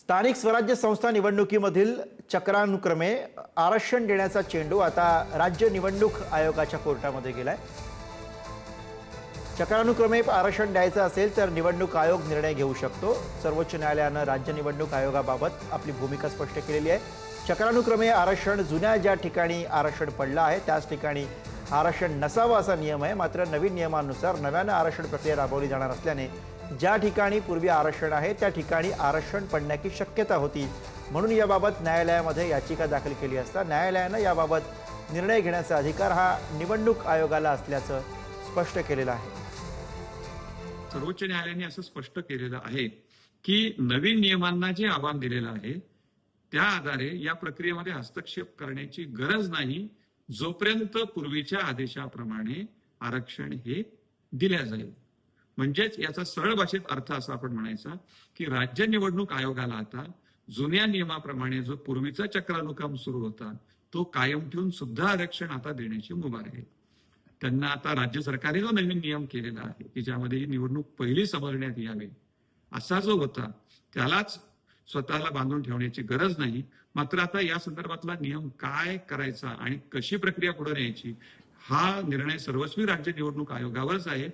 स्थानिक स्वराज्य संस्था निवडणुकीमधील चक्रानुक्रमे आरक्षण देण्याचा चेंडू आता राज्य निवडणूक आयोगाच्या कोर्टामध्ये गेलाय। चक्रानुक्रमे आरक्षण द्यायचं असेल तर निवडणूक आयोग निर्णय घेऊ शकतो। सर्वोच्च न्यायालयानं राज्य निवडणूक आयोगाबाबत आपली भूमिका स्पष्ट केलेली आहे। चक्रानुक्रमे आरक्षण जुन्या ज्या ठिकाणी आरक्षण पडलं आहे त्याच ठिकाणी आरक्षण नसावं असा नियम आहे। मात्र नवीन नियमानुसार नव्यानं आरक्षण प्रक्रिया राबवली जाणार असल्याने ज्या ठिकाणी पूर्वी आरक्षण आहे त्या ठिकाणी आरक्षण पडण्याची शक्यता होती, म्हणून याबाबत न्यायालयामध्ये याचिका दाखल केली असता न्यायालयानं याबाबत निर्णय घेण्याचा अधिकार हा निवडणूक आयोगाला असल्याचं स्पष्ट केलेलं आहे। सर्वोच्च न्यायालयाने असं स्पष्ट केलेलं आहे की नवीन नियमांना जे आव्हान दिलेलं आहे त्या आधारे या प्रक्रियेमध्ये हस्तक्षेप करण्याची गरज नाही, जोपर्यंत पूर्वीच्या आदेशाप्रमाणे आरक्षण हे दिल्या जाईल। म्हणजेच याचा सरळ भाषेत अर्थ असा आपण म्हणायचा की राज्य निवडणूक आयोगाला आता जुन्या नियमाप्रमाणे जो पूर्वीचा चक्रानुक्रम सुरू होता तो कायम ठेवून सुद्धा आरक्षण आता देण्याची मुभा आहे। त्यांना आता राज्य सरकारने जो नवीन नियम केलेला आहे की ज्यामध्ये ही निवडणूक पहिली समजण्यात यावी असा जो होता त्यालाच स्वतःला बांधून ठेवण्याची गरज नाही। मात्र आता या संदर्भातला नियम काय करायचा आणि कशी प्रक्रिया पुढे न्यायची हा निर्णय सर्वस्वी राज्य निवडणूक आयोगावरच आहे।